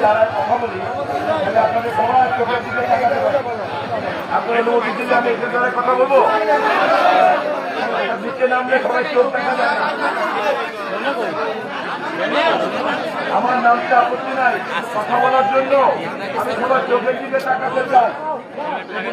যারা কথা বলি আপনাদের সবাই চোখের দিকে তাকাতে পারেন। আপনারা অনুমতি দিলে আমি এদের দ্বারা কথা বলবো। নিচে নামলে সবাই চোখ দেখা যায় না। আমার নামটা আপত্তি নাই, কথা বলার জন্য আমি সবার চোখের দিকে তাকাতে চাই। আমি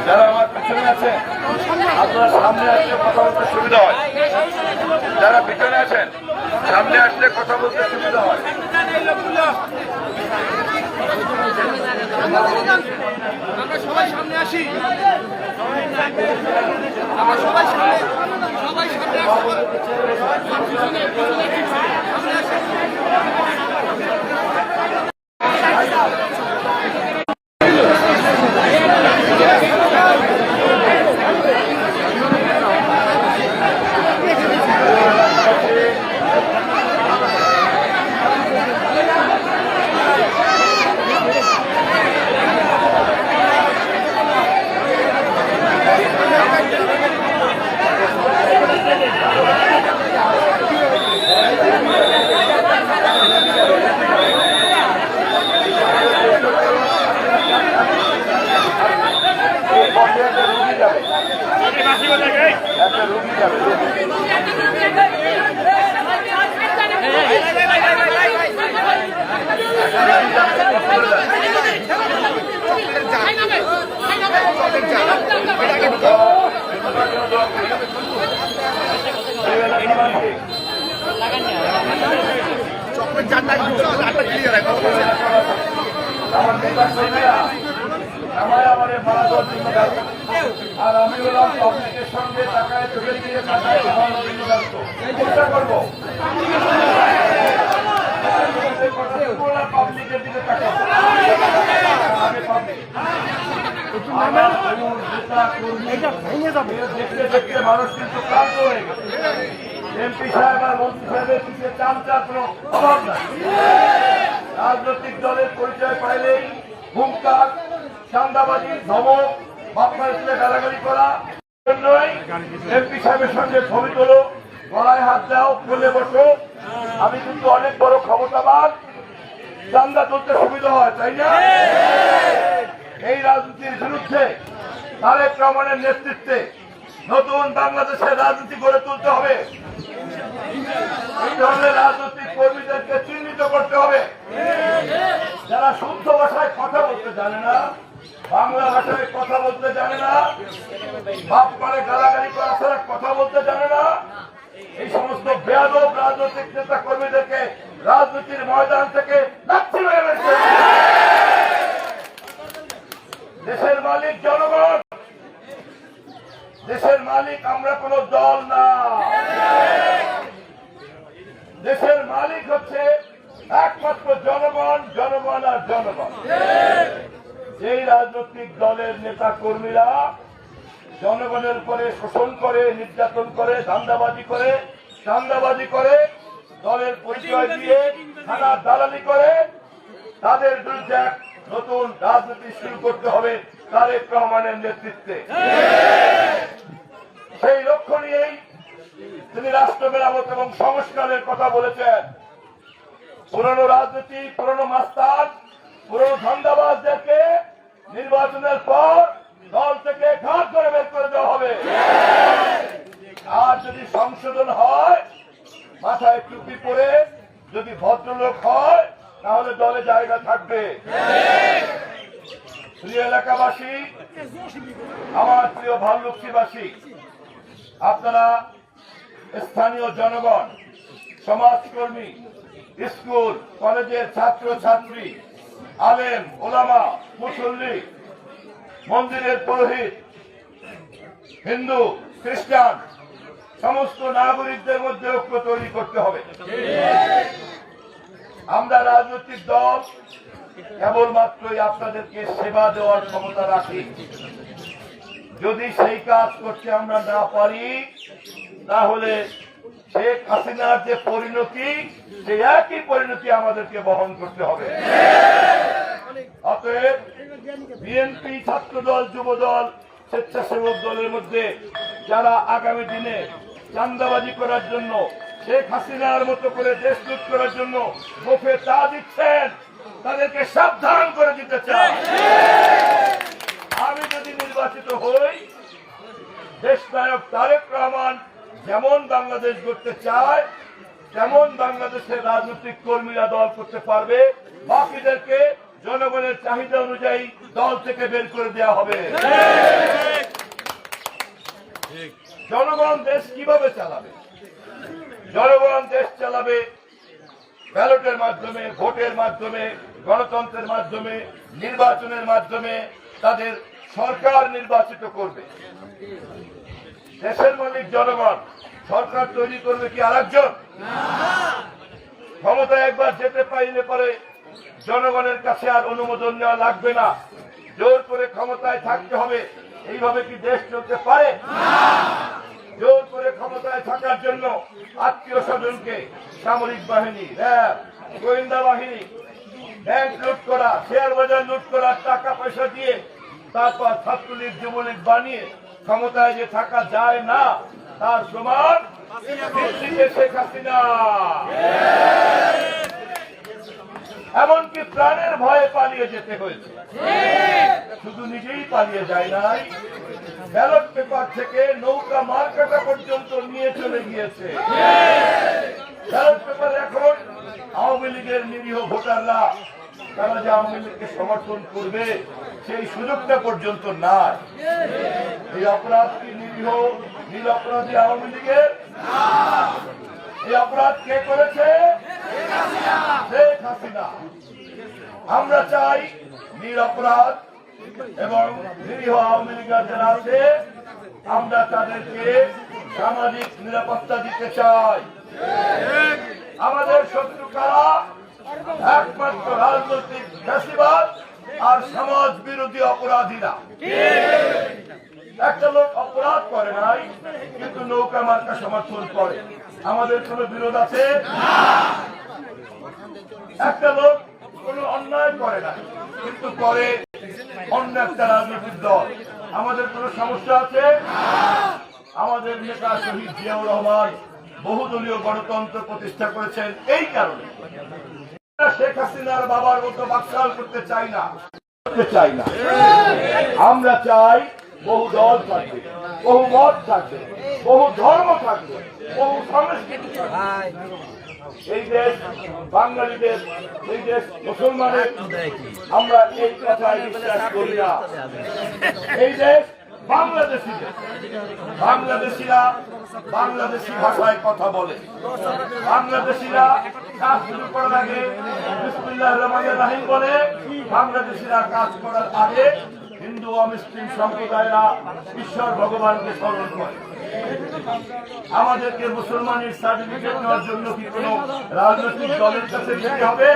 যারা আমার পিছনে আছেন আপনারা সামনে আসলে কথা বলতে সুবিধা হয়। যারা পিছনে আছেন সামনে আসলে কথা বলতে সুবিধা হয়। আমরা সবাই সামনে আসি, আমরা সবাই সামনে একটা রুগী যাবে। আমার নেতা কর্মীরা আমার আমাদের মারা দেওয়ার জন্য ব্যস্ত, আর আমি হলাম পাবলিকের সঙ্গে টাকায় চলে গিয়ে টাকায় খাওয়ানোর জন্য ব্যস্ত। চেষ্টা করবো পাবলিকের দিকে তাকাবো। দেখতে দেখতে মানুষ কিন্তু ক্লান্ত হয়ে গেছে। এমপি সাহেব আর মন্ত্রী সাহেবের পিছিয়ে চামচার কোনো অভাব নাই। রাজনৈতিক দলের পরিচয় পাইলেই হুঙ্কার, চাঁদাবাজি, ধমক, বাপমার স্কুলে গালাগালি করা জন্যই এমপি সাহেবের সঙ্গে ছবি তোলো, গলায় হাত দাও, কোলে বসো। আমি কিন্তু অনেক বড় ক্ষমতাবান, চাঁদা তুলতে সুবিধা হয়, তাই না? এই রাজনীতির বিরুদ্ধে তারেক রহমানের নেতৃত্বে নতুন বাংলাদেশের রাজনীতি গড়ে তুলতে হবে। এই ধরনের রাজনৈতিক কর্মীদেরকে চিহ্নিত করতে হবে, যারা শুদ্ধ ভাষায় কথা বলতে জানে না, বাংলা ভাষায় কথা বলতে জানে না, বাপ মানে গালাগালি করা ছাড়া কথা বলতে জানে না। এই সমস্ত বেয়াদব রাজনৈতিক নেতা কর্মীদেরকে রাজনীতির ময়দান থেকে দেশের মালিক জনগণ, দেশের মালিক আমরা কোন দল না। দেশের মালিক হচ্ছে একমাত্র জনগণ, জনগণ আর জনগণ। যেই রাজনৈতিক দলের নেতা কর্মীরা জনগণের উপরে শোষণ করে, নির্যাতন করে, ধান্দাবাজি করে, দলের পরিচয় দিয়ে থানা দালালি করে, তাদের বিরুদ্ধে নতুন রাজনীতি শুরু করতে হবে তারেক রহমানের নেতৃত্বে। সেই লক্ষ্য নিয়েই তিনি রাষ্ট্র মেরামত এবং সংস্কারের কথা বলেছেন। পুরনো রাজনীতি, পুরনো মাস্তান, পুরনো ধান্দাবাজদেরকে নির্বাচনের পর দল থেকে ঘাট করে বের করে দেওয়া হবে। আর যদি সংশোধন হয়, মাথায় টুপি পরে যদি ভদ্রলোক হয়, তাহলে দলে জায়গা থাকবে। প্রিয় এলাকাবাসী, আমার প্রিয় ভাল্লুকসিবাসী, আপনারা স্থানীয় জনগণ, সমাজকর্মী, স্কুল কলেজের ছাত্র ছাত্রী, আলেম ওলামা, মুসল্লি, মন্দিরের পুরোহিত, হিন্দু খ্রিস্টান সমস্ত নাগরিকদের মধ্যে ঐক্য তৈরি করতে হবে। আমরা রাজনৈতিক দল কেবলমাত্রই আপনাদেরকে সেবা দেওয়ার ক্ষমতা রাখি। যদি সেই কাজ করতে আমরা না পারি, তাহলে শেখ হাসিনার যে পরিণতি, সেই একই পরিণতি আমাদেরকে বহন করতে হবে। অতএব বিএনপি, ছাত্রদল, যুবদল, স্বেচ্ছাসেবক দলের মধ্যে যারা আগামী দিনে চাঁদাবাজি করার জন্য, শেখ হাসিনার মতো করে দেশ লুট করার জন্য মুখে তা দিচ্ছেন, তাদেরকে সাবধান করে দিতে চাই। আমি যদি নির্বাচিত হই, দেশনায়ক তারেক রহমান যেমন বাংলাদেশ গড়তে চায়, তেমন বাংলাদেশের রাজনৈতিক কর্মীরা দল করতে পারবে, বাকিদেরকে জনগণের চাহিদা অনুযায়ী দল থেকে বের করে দেওয়া হবে। জনগণ দেশ কিভাবে চালাবে? জনগণ দেশ চালাবে ব্যালটের মাধ্যমে, ভোটের মাধ্যমে, গণতন্ত্রের মাধ্যমে, নির্বাচনের মাধ্যমে তাদের সরকার নির্বাচিত করবে। দেশের মালিক জনগণ, সরকার তৈরি করবে কি আরেকজন? ক্ষমতায় একবার যেতে পাইলে পরে জনগণের কাছে আর অনুমোদন নেওয়া লাগবে না, জোর করে ক্ষমতায় থাকতে হবে। এইভাবে কি দেশ চলতে পারে? জোর করে ক্ষমতায় থাকার জন্য আত্মীয় স্বজনকে, সামরিক বাহিনী, র্যাব, গোয়েন্দা বাহিনী, ব্যাংক লুট করা, শেয়ার বাজার লুট করার টাকা পয়সা দিয়ে তারপর ছাত্রলীগ, যুবলীগ বানিয়ে ক্ষমতায় যে থাকা যায় না, তার প্রমাণ শেখ হাসিনা। এমনকি প্রাণের ভয়ে পালিয়ে যেতে হয়েছে। শুধু নিজেই পালিয়ে যায় নাই, ব্যালট পেপার থেকে নৌকা মার্কাটা পর্যন্ত নিয়ে চলে গিয়েছে। ব্যালট পেপার এখন আওয়ামী লীগের নিরীহ ভোটাররা, তারা যে আওয়ামী লীগকে সমর্থন করবে, সেই সুযোগটা পর্যন্ত নাই। এই অপরাধ কি নিরীহ নিরপরাধী আওয়ামী লীগের? এই অপরাধ কে করেছে? শেখ হাসিনা। আমরা চাই নিরপরাধ এবং নিরীহ আওয়ামী লীগের যারা আছে, আমরা তাদেরকে সামাজিক নিরাপত্তা দিতে চাই। আমাদের শত্রু কারা? একমাত্র রাজনৈতিক ফ্যাসিবাদ আর সমাজ বিরোধী অপরাধীরা। একটা লোক অপরাধ করে নাই, কিন্তু নৌকা মার্কা সমর্থন করে, আমাদের কোন বিরোধ আছে? একটা লোক কোন অন্যায় করে নাই, কিন্তু করে অন্য একটা রাজনৈতিক দল, আমাদের কোন সমস্যা আছে? আমাদের নেতা শহীদ জিয়াউর রহমান বহুদলীয় গণতন্ত্র প্রতিষ্ঠা করেছেন। এই কারণে শেখ হাসিনার বাবার মতো বাকশাল করতে চাই না। আমরা চাই বহু দল থাকবে, বহু মত থাকবে, বহু ধর্ম থাকবে, বহু সংস্কৃতি থাকবে। এই দেশ বাঙালিদের, এই দেশ মুসলমানের। আমরা এই কথায় বিশ্বাস করি না। এই দেশ বাংলাদেশিদের। বাংলাদেশিরা বাংলাদেশি ভাষায় কথা বলে। বাংলাদেশিরা কাজ শুরু করার আগে বিসমিল্লাহির রহমানির রহিম বলে। বাংলাদেশিরা কাজ করার আগে হিন্দু ও মুসলিম সম্প্রদায়রা ঈশ্বর ভগবানকে স্মরণ করে। আমাদেরকে মুসলমানের সার্টিফিকেট নেওয়ার জন্য কি কোনো রাজনৈতিক দলের কাছে যেতে হবে?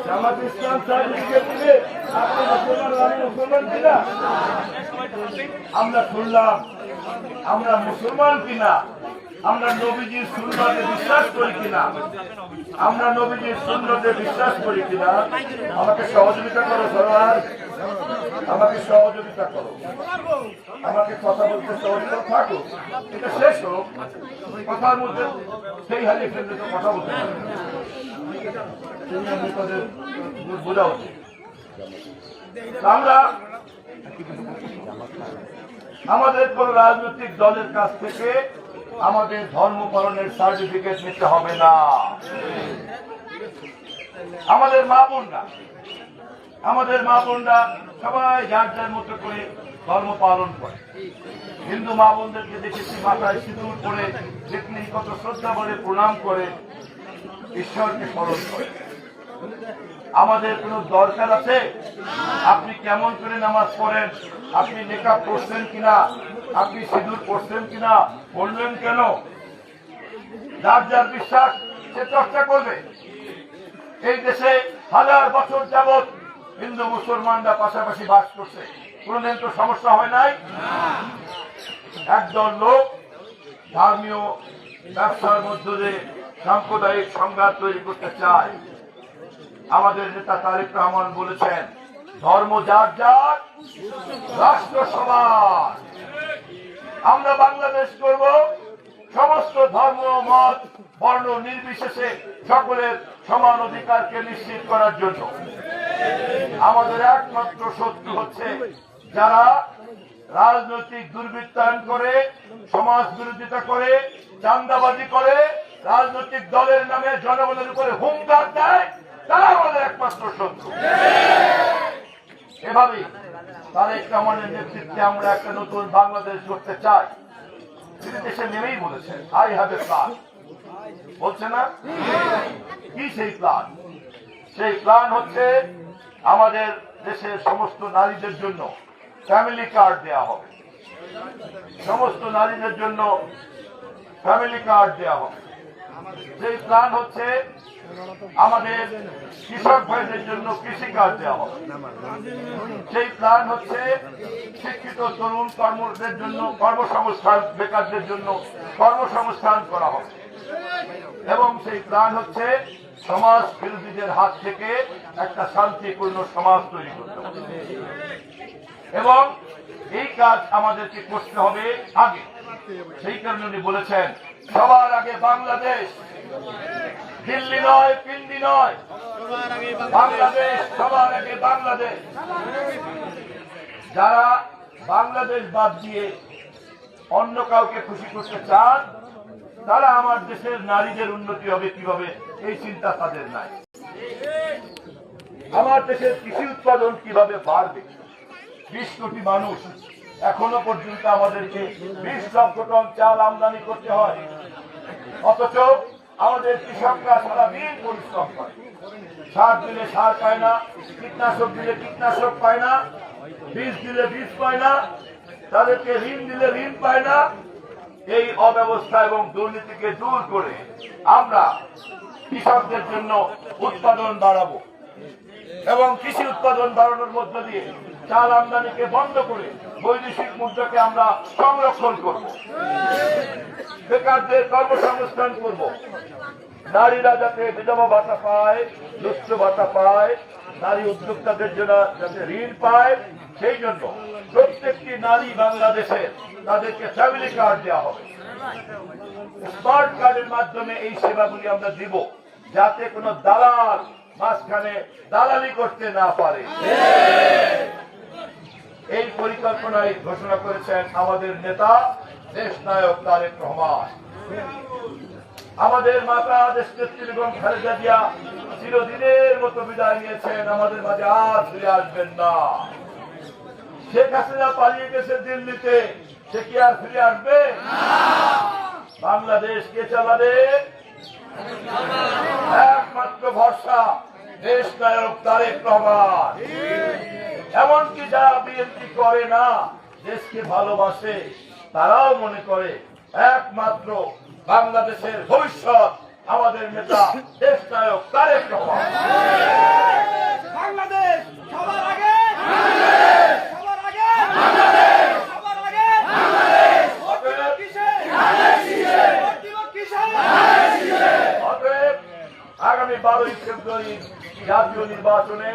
জামাত ইসলাম সার্টিফিকেট দিলে আপনি মুসলমান, আমি মুসলমান কিনা? আমরা শুনলাম আমরা মুসলমান কিনা, আমরা নবীজির সুন্নতে বিশ্বাস করি কিনা, আমরা নবীজির সুন্নতে বিশ্বাস করি কিনা। আমাকে সহযোগিতা করো সরকার, আমাকে সহযোগিতা করো, আমাকে কথা বলতে সহজ করে থাকো। এটা শেষ হোক, কথার মধ্যে সেই হারিয়ে ফেললে তো কথা বলতে পারে না। তাদের বোঝা উচিত। আমরা আমাদের কোন রাজনৈতিক দলের কাছ থেকে আমাদের ধর্ম পালনের সার্টিফিকেট নিতে হবে না। আমাদের মা বোনরা সবাই যার যার মতো করে ধর্ম পালন করে। হিন্দু মা বোনদেরকে দেখেছি মাথায় সিঁদুর করে, দেখলে কত শ্রদ্ধা বলে প্রণাম করে, ঈশ্বরকে স্মরণ করে। আমাদের কোনো দরকার আছে আপনি কেমন করে নামাজ পড়েন, আপনি নেকাব পড়ছেন কিনা, আপনি সিঁদুর পড়ছেন কিনা, বললেন কেন? যার যার বিশ্বাস সে চর্চা করবে। এই দেশে হাজার বছর যাবৎ হিন্দু মুসলমানরা পাশাপাশি বাস করছে, কোনদিন তো সমস্যা হয় নাই। একদল লোক ধর্মীয় ব্যবসার মধ্যে দিয়ে সাম্প্রদায়িক সংঘাত তৈরি করতে চায়। আমাদের নেতা তারেক রহমান বলেছেন, ধর্ম যার যার, রাষ্ট্র সবার। আমরা বাংলাদেশ করব সমস্ত ধর্ম, মত, বর্ণ নির্বিশেষে সকলের সমান অধিকারকে নিশ্চিত করার জন্য। আমাদের একমাত্র শত্রু হচ্ছে যারা রাজনৈতিক দুর্বৃত্তায়ন করে, সমাজ বিরোধিতা করে, চাঁদাবাজি করে, রাজনৈতিক দলের নামে জনগণের উপরে হুঙ্কার দেয়, তারা আমাদের একমাত্র শত্রু। এভাবেই তারেক রহমানের নেতৃত্বে আমরা একটা নতুন বাংলাদেশ করতে চাই। তিনি দেশে নেমেই বলেছেন, আই হ্যাভ এ প্ল্যান। বলছে না কি সেই প্ল্যান? সেই প্ল্যান হচ্ছে আমাদের দেশের সমস্ত নারীদের জন্য ফ্যামিলি কার্ড দেওয়া হবে। সমস্ত নারীদের জন্য ফ্যামিলি কার্ড দেওয়া হবে। সেই প্ল্যান হচ্ছে আমাদের কৃষক ভাইদের জন্য কৃষি কার্ড দেওয়া হবে। সেই প্ল্যান হচ্ছে শিক্ষিত তরুণ কর্মীদের জন্য কর্মসংস্থান, বেকারদের জন্য কর্মসংস্থান করা হবে। এবং সেই প্ল্যান হচ্ছে সমাজ বিরোধীদের হাত থেকে একটা শান্তিপূর্ণ সমাজ তৈরি করতে হবে। এবং এই কাজ আমাদেরকে করতে হবে আগে। সেই কারণে উনি বলেছেন, সবার আগে বাংলাদেশ, দিল্লি নয়, পিন্ডি নয়, বাংলাদেশ, সবার আগে বাংলাদেশ। যারা বাংলাদেশ বাদ দিয়ে অন্য কাউকে খুশি করতে চান, তারা আমার দেশের নারীদের উন্নতি হবে কিভাবে এই চিন্তা তাদের নাই। আমার দেশের কৃষি উৎপাদন কিভাবে বাড়বে। 20 কোটি মানুষ, এখনো পর্যন্ত আমাদেরকে 20 লক্ষ টন চাল আমদানি করতে হয়। অথচ আমাদের কৃষকরা সারাদিন পরিশ্রম করে, সার দিলে সার পায় না, কীটনাশক দিলে কীটনাশক পায় না, বীজ দিলে বীজ পায় না, তাদেরকে ঋণ দিলে ঋণ পায় না। এই অব্যবস্থা এবং দুর্নীতিকে দূর করে আমরা কৃষকদের জন্য উৎপাদন বাড়াবো এবং কৃষি উৎপাদন বাড়ানোর মধ্য দিয়ে চাল আমদানিকে বন্ধ করে বৈদেশিক মুদ্রাকে আমরা সংরক্ষণ করব, বেকারদের কর্মসংস্থান করব, নারীরা যাতে বিধবা ভাতা পায়, দুস্থ ভাতা পায়, নারী উদ্যোক্তাদের জন্য যাতে ঋণ পায়, সেই জন্য প্রত্যেকটি নারী বাংলাদেশে তাদেরকে ফ্যামিলি কার্ড দেওয়া হবে। স্মার্ট কার্ডের মাধ্যমে এই সেবাগুলি আমরা দিব, যাতে কোনো দালাল মাঝখানে দালালি করতে না পারে। এই পরিকল্পনায় ঘোষণা করেছেন আমাদের নেতা দেশ নায়ক তারেক রহমান। আমাদের মাতা দেশনেত্রী বেগম খালেদা জিয়া চিরদিনের মতো বিদায় নিয়েছেন, আমাদের মাঝে আর ফিরে আসবেন না। শেখ হাসিনা পালিয়ে গেছে দিল্লিতে, সে কি আর ফিরে আসবে? বাংলাদেশ কে চালাবে? একমাত্র ভরসা দেশ নায়ক তারেক রহমান। এমনকি যারা বিএনপি করে না, দেশকে ভালোবাসে, তারাও মনে করে একমাত্র বাংলাদেশের ভবিষ্যৎ আমাদের নেতা দেশ নায়ক তারেক রহমান। বাংলাদেশ সবার আগে, সবার আগে, সবার আগে। অতএব আগামী 12ই ফেব্রুয়ারি জাতীয় নির্বাচনে